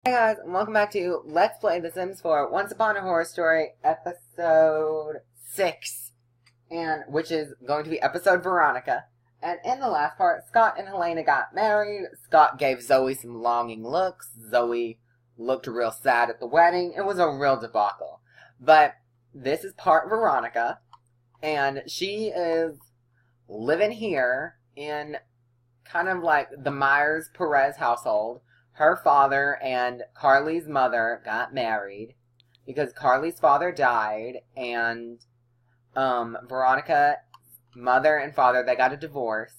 Hey guys, and welcome back to Let's Play The Sims 4 Once Upon a Horror Story, episode 6, and which is going to be episode Veronica. And in the last part, Scott and Helena got married. Scott gave Zoe some longing looks. Zoe looked real sad at the wedding. It was a real debacle. But this is part Veronica, and she is living here in kind of like the Myers-Perez household. Her father and Carly's mother got married because Carly's father died, and Veronica's mother and father, they got a divorce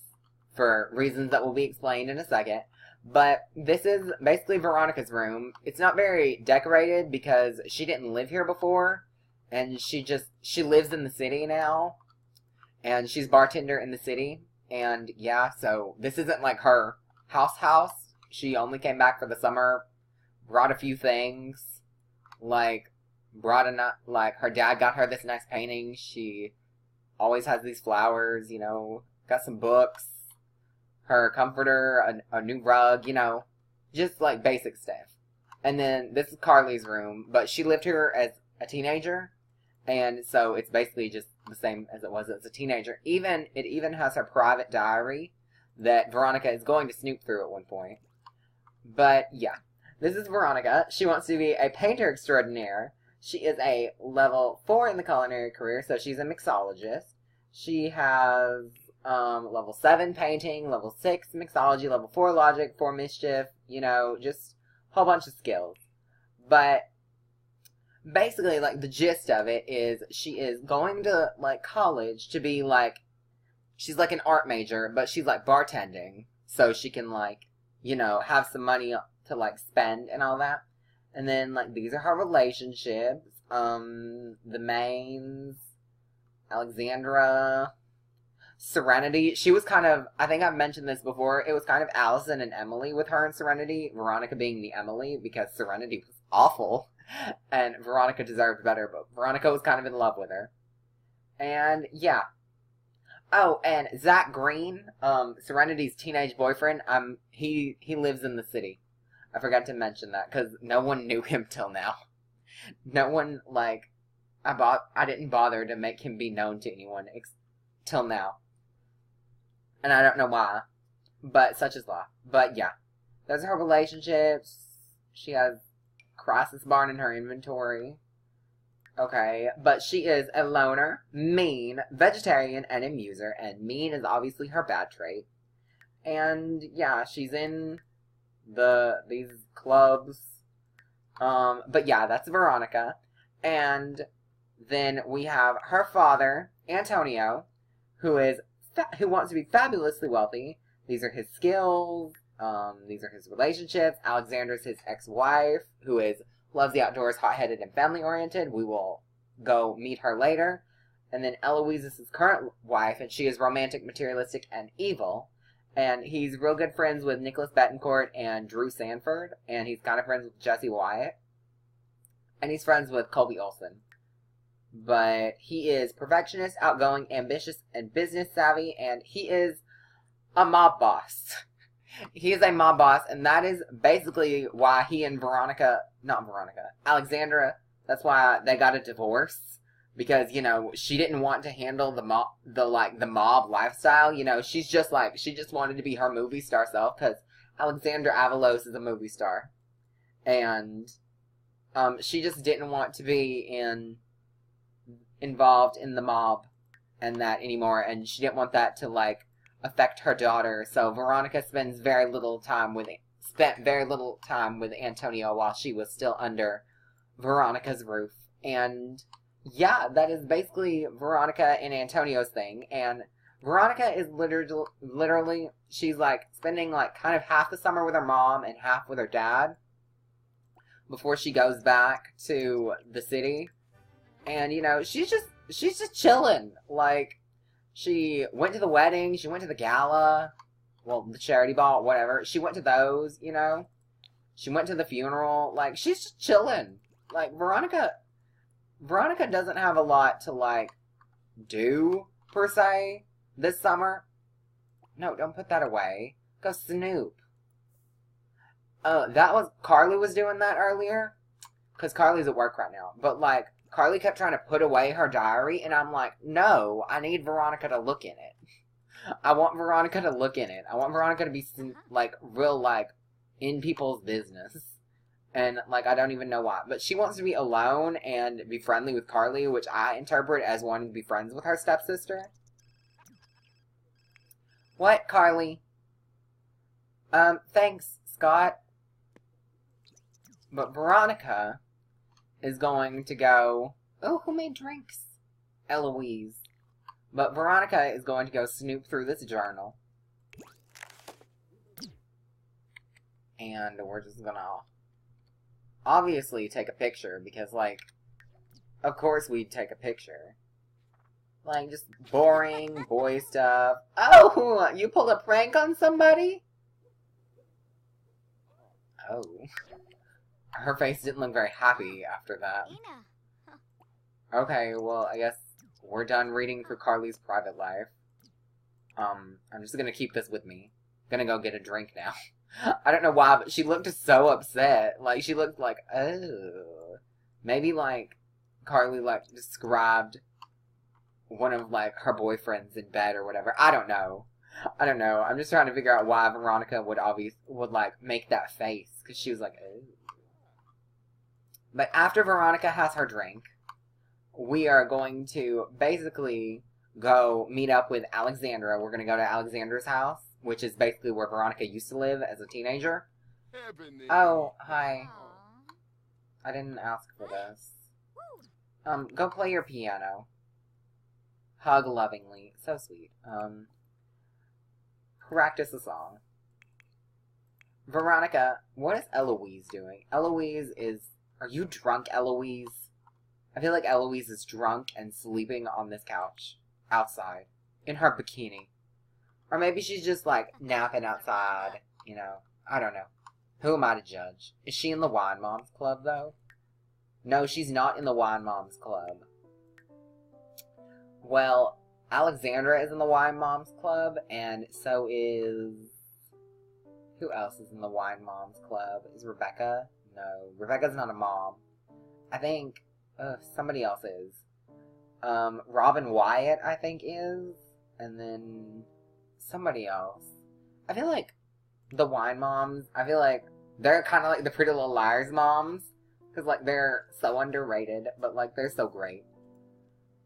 for reasons that will be explained in a second. But this is basically Veronica's room. It's not very decorated because she didn't live here before, and she lives in the city now, and she's bartender in the city. And yeah, so this isn't like her house. She only came back for the summer, brought a few things, like her dad got her this nice painting. She always has these flowers, got some books, her comforter, a new rug, just like basic stuff. And then this is Carly's room, but she lived here as a teenager, and so it's basically just the same as it was as a teenager. It even has her private diary that Veronica is going to snoop through at one point. But yeah, this is Veronica. She wants to be a painter extraordinaire. She is a level 4 in the culinary career, so she's a mixologist. She has level 7 painting, level 6 mixology, level 4 logic, 4 mischief, just a whole bunch of skills. But basically, like, the gist of it is she is going to, like, college to be, like, she's like an art major, but she's, like, bartending, so she can, like, have some money to, like, spend and all that. And then, like, these are her relationships. The mains, Alexandra, Serenity. She was kind of, I think I've mentioned this before, it was kind of Allison and Emily with her and Serenity. Veronica being the Emily, because Serenity was awful. And Veronica deserved better, but Veronica was kind of in love with her. And, yeah. Oh, and Zach Green, Serenity's teenage boyfriend, he lives in the city. I forgot to mention that, because no one knew him till now. No one, like, I didn't bother to make him be known to anyone, till now. And I don't know why, but such is life. But yeah, those are her relationships. She has Crisis Barn in her inventory. Okay, but she is a loner, mean, vegetarian, and a muser, and mean is obviously her bad trait. And yeah, she's in these clubs. But yeah, that's Veronica. And then we have her father, Antonio, who wants to be fabulously wealthy. These are his skills. These are his relationships. Alexandra's his ex-wife, who loves the outdoors, hot-headed, and family-oriented. We will go meet her later. And then Eloise is his current wife, and she is romantic, materialistic, and evil. And he's real good friends with Nicholas Bettencourt and Drew Sanford. And he's kind of friends with Jesse Wyatt. And he's friends with Colby Olson. But he is perfectionist, outgoing, ambitious, and business savvy. And he is a mob boss. He is a mob boss, and that is basically why he and Alexandra, that's why they got a divorce. Because, she didn't want to handle the mob lifestyle. She just wanted to be her movie star self, because Alexandra Avalos is a movie star. And, she just didn't want to be involved in the mob and that anymore, and she didn't want that to, like, affect her daughter. So Veronica spent very little time with Antonio while she was still under Veronica's roof. And yeah, that is basically Veronica and Antonio's thing. And Veronica is literally she's like spending like kind of half the summer with her mom and half with her dad before she goes back to the city. And she's just chilling. Like, she went to the wedding, she went to the gala, well, the charity ball, whatever. She went to those, She went to the funeral. Like, she's just chilling. Like, Veronica doesn't have a lot to, like, do, per se, this summer. No, don't put that away. Go snoop. That was, Carly was doing that earlier. Because Carly's at work right now. But, like, Carly kept trying to put away her diary, and I'm like, no, I need Veronica to look in it. I want Veronica to look in it. I want Veronica to be, like, real, like, in people's business. And, like, I don't even know why. But she wants to be alone and be friendly with Carly, which I interpret as wanting to be friends with her stepsister. What, Carly? Thanks, Scott. But Veronica is going to go... Oh, who made drinks? Eloise. But Veronica is going to go snoop through this journal. And we're just gonna obviously take a picture because, like, of course we'd take a picture. Like, just boring boy stuff. Oh, you pulled a prank on somebody? Oh. Her face didn't look very happy after that. Okay, well, I guess we're done reading through Carly's private life. I'm just gonna keep this with me. Gonna go get a drink now. I don't know why, but she looked so upset. Like, she looked like, oh. Maybe, like, Carly, like, described one of, like, her boyfriends in bed or whatever. I don't know. I don't know. I'm just trying to figure out why Veronica would like, make that face. Because she was like, oh. But after Veronica has her drink, we are going to basically go meet up with Alexandra. We're going to go to Alexandra's house, which is basically where Veronica used to live as a teenager. Oh, hi. I didn't ask for this. Go play your piano. Hug lovingly. So sweet. Practice a song. Veronica, what is Eloise doing? Eloise is... Are you drunk, Eloise? I feel like Eloise is drunk and sleeping on this couch. Outside. In her bikini. Or maybe she's just, like, napping outside. You know. I don't know. Who am I to judge? Is she in the Wine Moms Club, though? No, she's not in the Wine Moms Club. Well, Alexandra is in the Wine Moms Club, and so is... Who else is in the Wine Moms Club? Is Rebecca? No, Rebecca's not a mom. I think somebody else is. Robin Wyatt, I think, is. And then somebody else. I feel like the Wine Moms, I feel like they're kind of like the Pretty Little Liars moms. Because, like, they're so underrated, but, like, they're so great.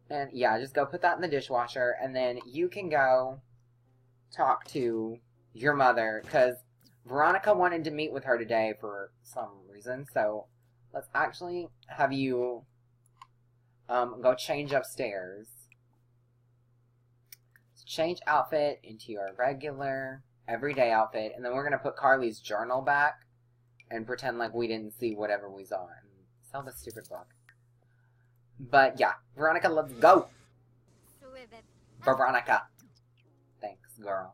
And, yeah, just go put that in the dishwasher, and then you can go talk to your mother, because Veronica wanted to meet with her today for some reason, so let's actually have you go change upstairs. Change outfit into your regular, everyday outfit, and then we're going to put Carly's journal back and pretend like we didn't see whatever we saw and sell this stupid book. But yeah, Veronica, let's go! Veronica. Thanks, girl.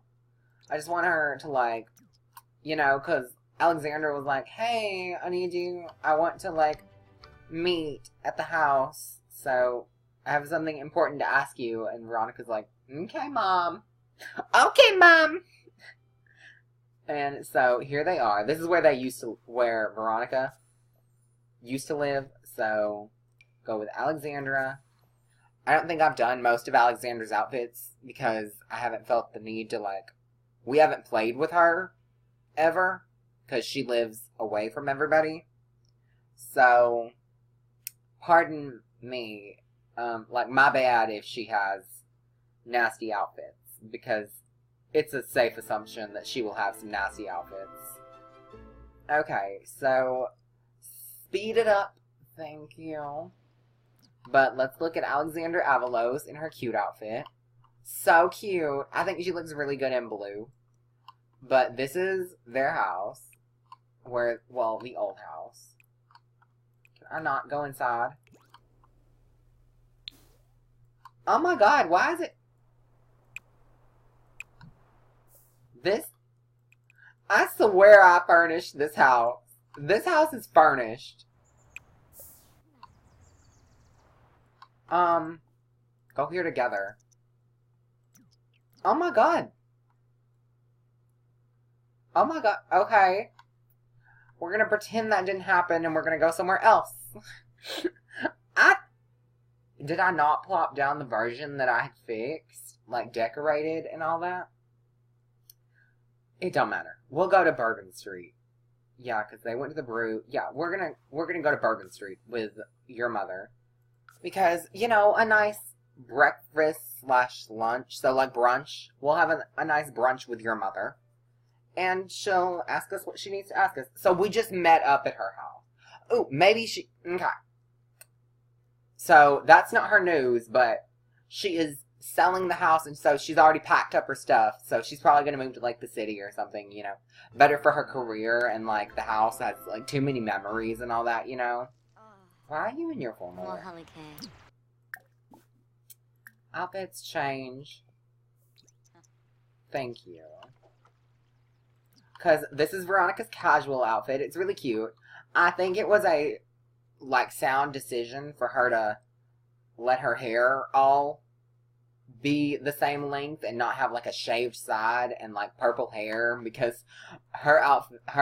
I just want her to, like, you know, because Alexandra was like, hey, I want to, like, meet at the house, so I have something important to ask you. And Veronica's like, okay, Mom. Okay, Mom! And so here they are. This is where Veronica used to live, so go with Alexandra. I don't think I've done most of Alexandra's outfits because I haven't felt the need to, like, we haven't played with her ever because she lives away from everybody. So, pardon me, like, my bad if she has nasty outfits, because it's a safe assumption that she will have some nasty outfits. Okay, so speed it up. Thank you. But let's look at Alexandra Avalos in her cute outfit. So cute. I think she looks really good in blue. But this is their house. Well, the old house. Can I not go inside? Oh my god, why is it... I swear I furnished this house. This house is furnished. Go here together. Oh my god. Oh my god, okay. We're gonna pretend that didn't happen and we're gonna go somewhere else. Did I not plop down the version that I had fixed? Like, decorated and all that? It don't matter. We'll go to Bourbon Street. Yeah, because they went to the brew. Yeah, we're gonna go to Bourbon Street with your mother. Because, you know, a nice breakfast/lunch, so like brunch. We'll have a nice brunch with your mother. And she'll ask us what she needs to ask us. So we just met up at her house. Ooh, maybe she... Okay. So that's not her news, but she is selling the house, and so she's already packed up her stuff. So she's probably going to move to, like, the city or something, you know. Better for her career, and, like, the house has, like, too many memories and all that, you know. Why are you in your formal wear? Outfits change. Thank you. Because this is Veronica's casual outfit. It's really cute. I think it was a, like, sound decision for her to let her hair all be the same length and not have, like, a shaved side and, like, purple hair. Because her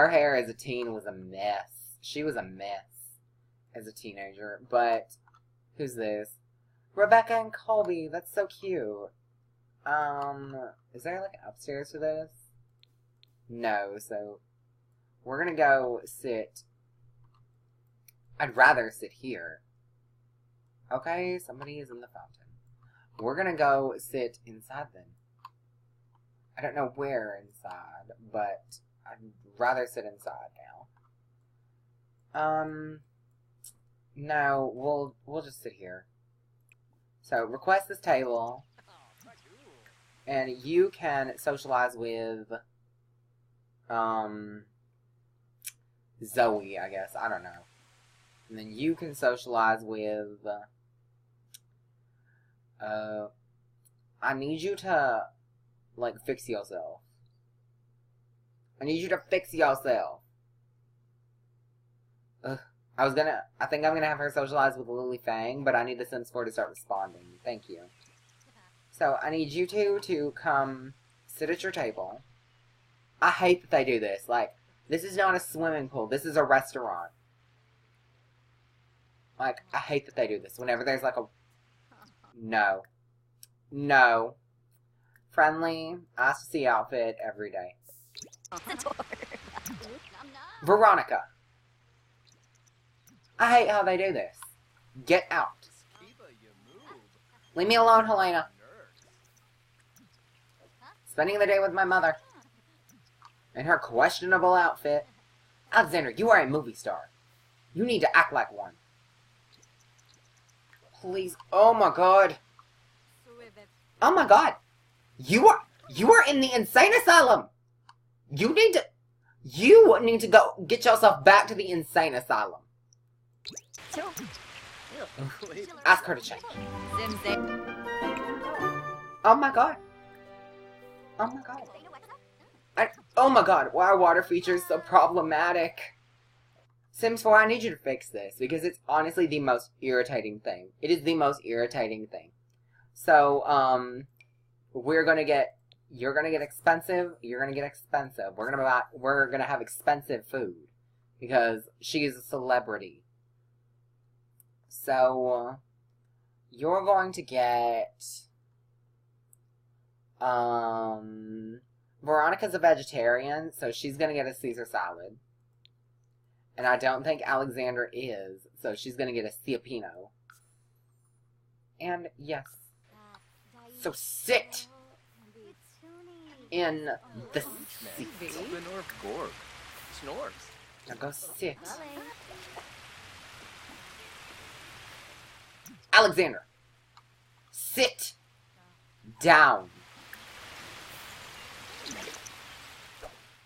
hair as a teen was a mess. She was a mess as a teenager. But, who's this? Rebecca and Colby. That's so cute. Is there, like, an upstairs for this? No, so we're gonna go sit. I'd rather sit here. Okay, somebody is in the fountain. We're gonna go sit inside then. I don't know where inside, but I'd rather sit inside now. No, we'll just sit here. So request this table, and you can socialize with Zoe, I guess. I don't know. And then you can socialize with, I need you to, like, fix yourself. I need you to fix yourself. Ugh. I think I'm gonna have her socialize with Lily Fang, but I need the Sims 4 to start responding. Thank you. So, I need you two to come sit at your table. I hate that they do this. Like, this is not a swimming pool. This is a restaurant. Like, I hate that they do this. Whenever there's, like, a... No. No. Friendly, ask to see outfit every day. Veronica. I hate how they do this. Get out. Leave me alone, Helena. Spending the day with my mother. In her questionable outfit. Alexander, you are a movie star. You need to act like one. Please. Oh my god. Oh my god. You are in the insane asylum. You need to go get yourself back to the insane asylum. Ask her to change. Oh my god. Oh my god. Oh my god, why are water features so problematic? Sims 4, I need you to fix this, because it's honestly the most irritating thing. It is the most irritating thing. So, you're gonna get expensive, you're gonna get expensive. We're gonna have expensive food, because she is a celebrity. So, you're going to get, Veronica's a vegetarian, so she's gonna get a Caesar salad. And I don't think Alexander is, so she's gonna get a Ciapino. And, yes. So sit in the seat. Now go sit. Alexander, sit down.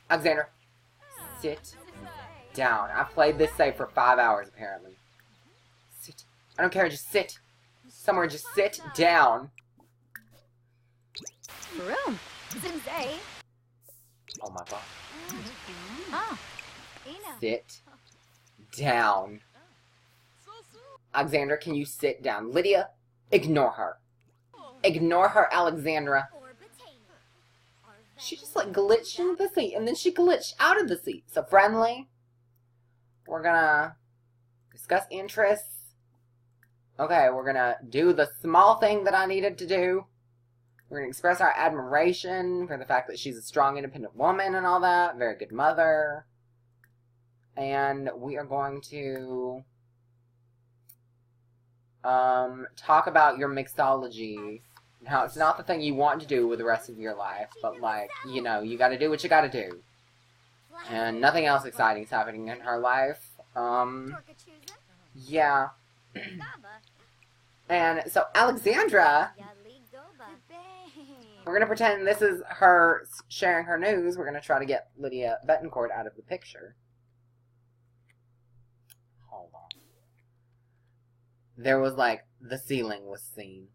Alexander, sit down. I've played this save for 5 hours, apparently. Sit. I don't care, just sit. Somewhere, just sit down. Room. Oh my god. Sit down. Alexandra, can you sit down? Lydia, ignore her. Ignore her, Alexandra. She just, like, glitched into the seat, and then she glitched out of the seat. So, friendly, we're gonna discuss interests. Okay, we're gonna do the small thing that I needed to do. We're gonna express our admiration for the fact that she's a strong, independent woman and all that. Very good mother. And we are going to talk about your mixology. And how it's not the thing you want to do with the rest of your life, but like, you know, you gotta do what you gotta do. And nothing else exciting is happening in her life. Yeah. And so Alexandra, we're gonna pretend this is her sharing her news. We're gonna try to get Lydia Bettencourt out of the picture. Hold on. There was like, the ceiling was seen.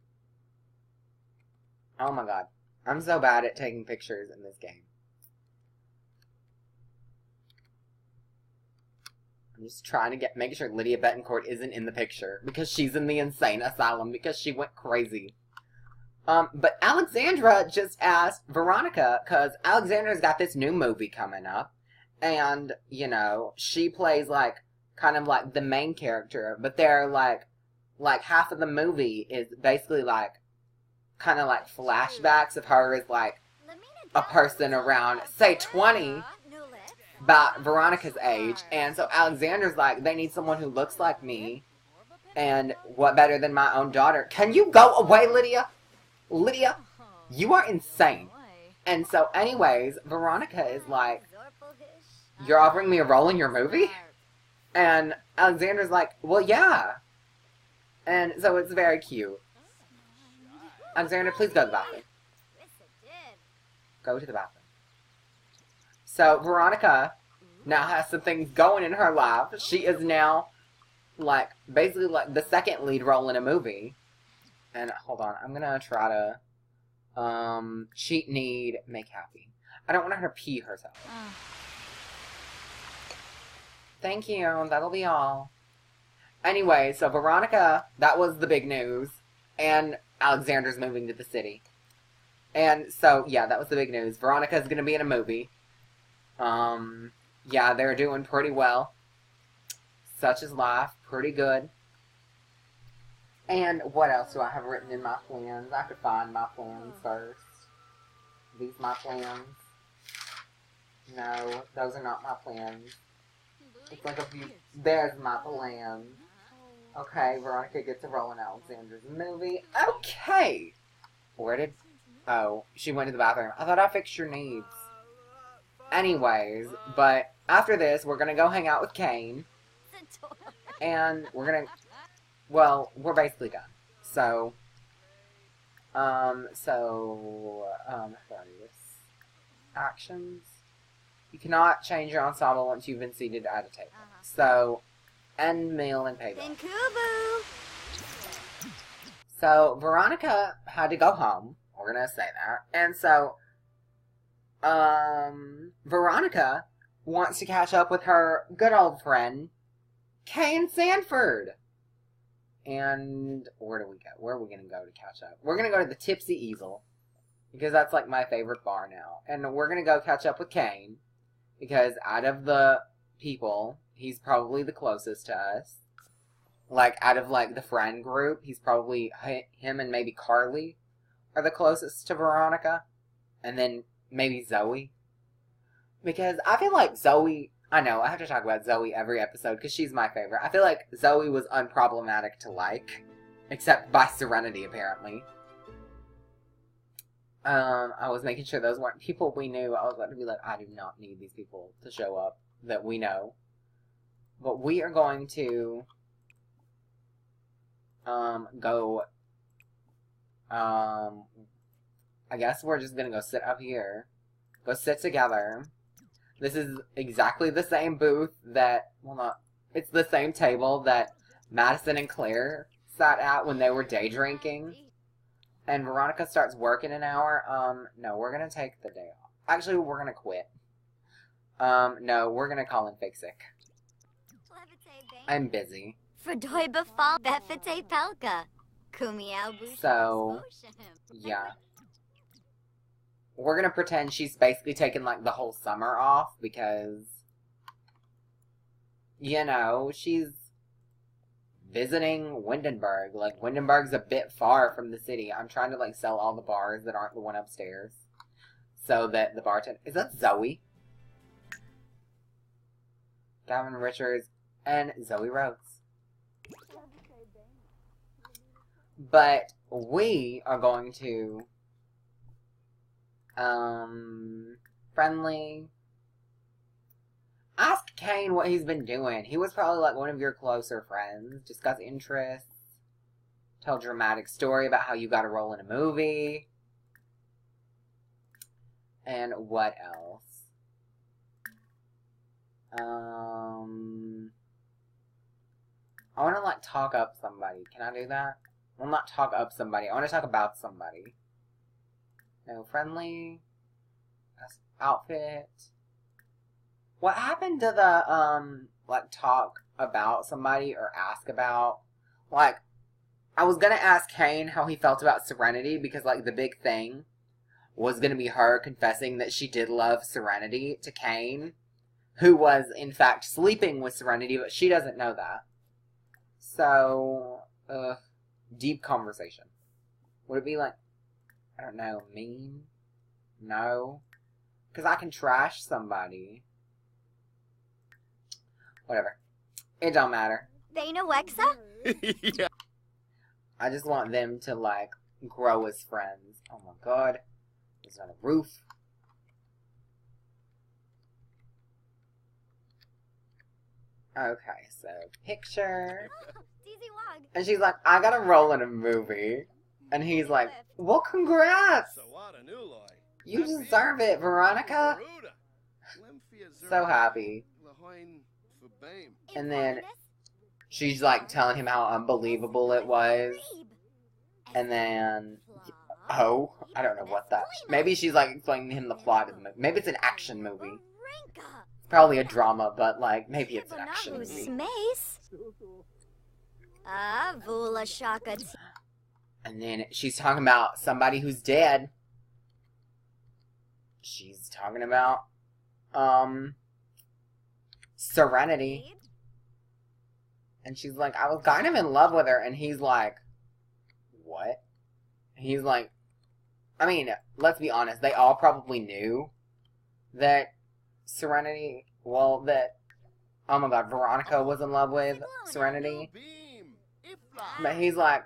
Oh my god. I'm so bad at taking pictures in this game. I'm just trying to make sure Lydia Bettencourt isn't in the picture. Because she's in the insane asylum. Because she went crazy. But Alexandra just asked Veronica. Because Alexandra's got this new movie coming up. And, you know, she plays like, kind of like the main character. But they're like half of the movie is basically like, kind of like flashbacks of her as like a person around, say 20. About Veronica's age, and so Alexander's like, they need someone who looks like me, and what better than my own daughter? Can you go away, Lydia? Lydia, you are insane. And so anyways, Veronica is like, you're offering me a role in your movie? And Alexander's like, well, yeah. And so it's very cute. Alexander, please go to the bathroom. Go to the bathroom. So, Veronica now has some things going in her life. She is now, like, basically, like, the second lead role in a movie. And, hold on, I'm gonna try to, cheat, need, make happy. I don't want her to pee herself. Thank you, that'll be all. Anyway, so Veronica, that was the big news. And Alexander's moving to the city. And so, yeah, that was the big news. Veronica's gonna be in a movie. Yeah, they're doing pretty well. Such is life. Pretty good. And what else do I have written in my plans? I could find my plans first. These my plans. No, those are not my plans. It's like a few... There's my plans. Okay, Veronica gets a role in Alexander's movie. Okay! Where did... Oh, she went to the bathroom. I thought I fixed your needs. Anyways, but after this, we're gonna go hang out with Kane. And we're gonna... Well, we're basically done. So... Actions. You cannot change your ensemble once you've been seated at a table. So, end meal and pay bill. So, Veronica had to go home. We're gonna say that. And so, Veronica wants to catch up with her good old friend, Kane Sanford. And where do we go? Where are we gonna go to catch up? We're gonna go to the Tipsy Easel. Because that's like my favorite bar now. And we're gonna go catch up with Kane. Because out of the people, he's probably the closest to us. Like, out of like the friend group, he's probably, him and maybe Carly are the closest to Veronica. And then maybe Zoe. Because I feel like Zoe, I know, I have to talk about Zoe every episode because she's my favorite. I feel like Zoe was unproblematic to like. Except by Serenity, apparently. I was making sure those weren't people we knew. I was about to be like, I do not need these people to show up that we know. But we are going to, go, I guess we're just gonna go sit up here. Go sit together. This is exactly the same booth that, well not, it's the same table that Madison and Claire sat at when they were day drinking. And Veronica starts work in an hour. No, we're gonna take the day off. Actually, we're gonna quit. No, we're gonna call in fake sick. I'm busy. So, yeah. We're gonna pretend she's basically taken, like, the whole summer off, because you know, she's visiting Windenburg. Like, Windenburg's a bit far from the city. I'm trying to, like, sell all the bars that aren't the one upstairs. So that the bartender... Is that Zoe? Gavin Richards and Zoe Rhodes. But we are going to... friendly... Ask Kane what he's been doing. He was probably, like, one of your closer friends. Discuss interests. Tell a dramatic story about how you got a role in a movie. And what else? I want to, like, talk up somebody. Can I do that? Well, not talk up somebody. I want to talk about somebody. No, friendly. Outfit. What happened to the, like, talk about somebody or ask about? Like, I was gonna ask Kane how he felt about Serenity because, like, the big thing was gonna be her confessing that she did love Serenity to Kane, who was, in fact, sleeping with Serenity, but she doesn't know that. So, deep conversation. Would it be, like, I don't know, mean? No. Because I can trash somebody. Whatever. It don't matter. They know Wexa? Yeah. I just want them to, like, grow as friends. Oh my god. There's on a roof. Okay, so picture. And she's like, I got a role in a movie. And he's like, well, congrats! You deserve it, Veronica. So happy. And then she's like telling him how unbelievable it was. And then, oh, I don't know what that. Maybe she's like explaining to him the plot of the movie. Maybe it's an action movie. It's probably a drama, but like maybe it's an action movie. And then she's talking about somebody who's dead. She's talking about Serenity. And she's like, I was kind of in love with her. And he's like, what? He's like, I mean, let's be honest. They all probably knew that Serenity, well, that, oh my god, Veronica was in love with Serenity. But he's like,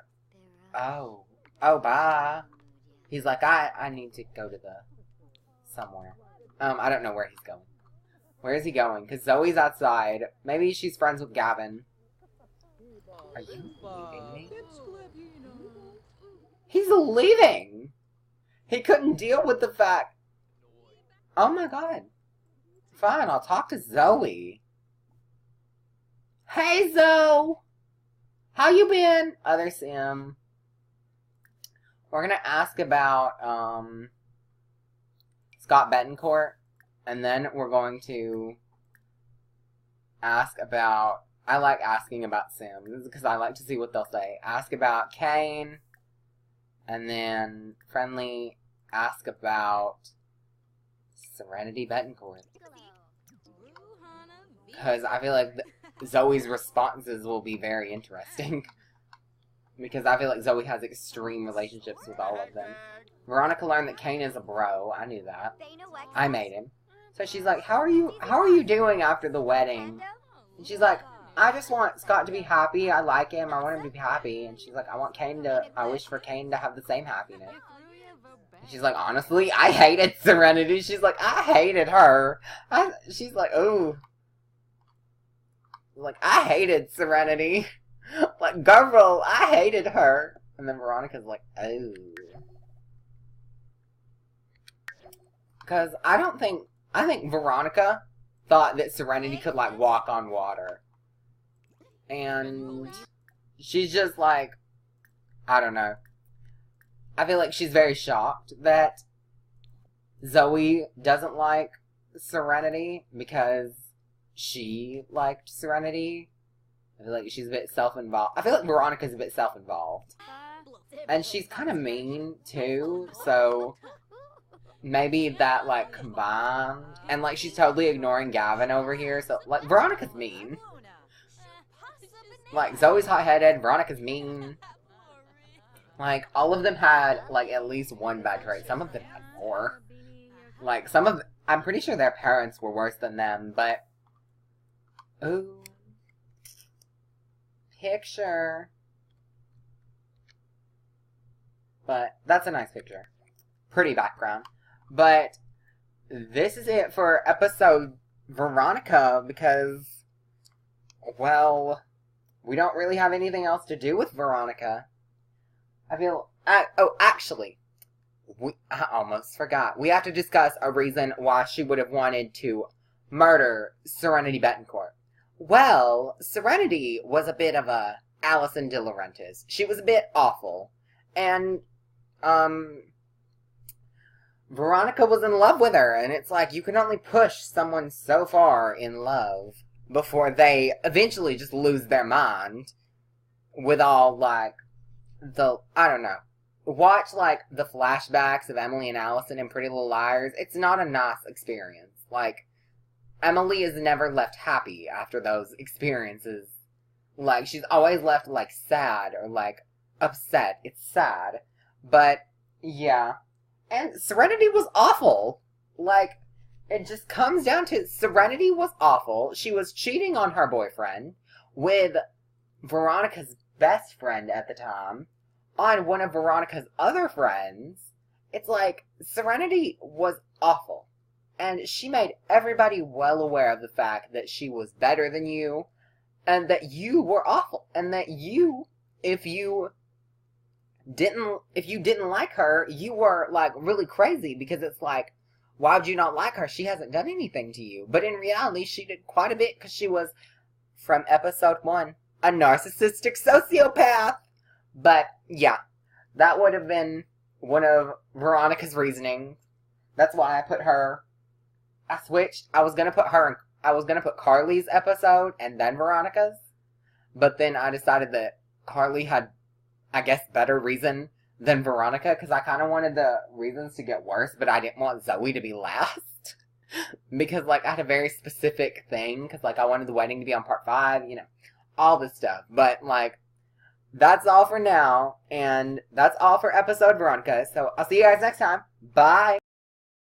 oh, bye. He's like, I need to go to somewhere. I don't know where he's going. Where is he going? Because Zoe's outside. Maybe she's friends with Gavin. Are you leaving me? He's leaving! He couldn't deal with the fact... Oh my god. Fine, I'll talk to Zoe. Hey, Zoe! How you been? Other Sim. We're gonna ask about, Scott Bettencourt. And then we're going to ask about... I like asking about Sims because I like to see what they'll say. Ask about Kane. And then friendly ask about Serenity Bettencourt. Because I feel like Zoe's responses will be very interesting. Because I feel like Zoe has extreme relationships with all of them. Veronica learned that Kane is a bro. I knew that. I made him. So she's like, how are you doing after the wedding? And she's like, I just want Scott to be happy. I like him. I want him to be happy. And she's like, I wish for Kane to have the same happiness. And she's like, honestly, I hated Serenity. She's like, I hated her. She's like, ooh. Like, I hated Serenity. Like, girl, I hated her. And then Veronica's like, oh. Because I think Veronica thought that Serenity could, like, walk on water. And she's just like, I don't know. I feel like she's very shocked that Zoe doesn't like Serenity because she liked Serenity. I feel like she's a bit self-involved. I feel like Veronica's a bit self-involved. And she's kind of mean, too, so... Maybe that, like, combined. And, like, she's totally ignoring Gavin over here. So, like, Veronica's mean. Like, Zoe's hot-headed, Veronica's mean. Like, all of them had, like, at least one bad trait. Some of them had more. Like, I'm pretty sure their parents were worse than them, but... Ooh. Picture. But, that's a nice picture. Pretty background. But, this is it for episode Veronica, because, well, we don't really have anything else to do with Veronica. Actually, I almost forgot. We have to discuss a reason why she would have wanted to murder Serenity Bettencourt. Well, Serenity was a bit of a Alison De Laurentiis. She was a bit awful. And, Veronica was in love with her, and it's like, you can only push someone so far in love before they eventually just lose their mind with all, like, I don't know. Watch, like, the flashbacks of Emily and Allison in Pretty Little Liars. It's not a nice experience. Like, Emily is never left happy after those experiences. Like, she's always left, like, sad or, like, upset. It's sad. But, yeah. And Serenity was awful. Like, it just comes down to Serenity was awful. She was cheating on her boyfriend with Veronica's best friend at the time on one of Veronica's other friends. It's like, Serenity was awful. And she made everybody well aware of the fact that she was better than you, and that you were awful, and that you, if you didn't like her, you were, like, really crazy, because it's like, why would you not like her? She hasn't done anything to you. But in reality, she did quite a bit, because she was, from episode 1, a narcissistic sociopath. But, yeah, that would have been one of Veronica's reasonings. That's why I put her, I switched. I was going to put Carly's episode and then Veronica's. But then I decided that Carly had, I guess, better reason than Veronica, because I kind of wanted the reasons to get worse, but I didn't want Zoe to be last. Because, like, I had a very specific thing, because, like, I wanted the wedding to be on part 5, you know, all this stuff. But, like, that's all for now, and that's all for episode Veronica. So I'll see you guys next time. Bye!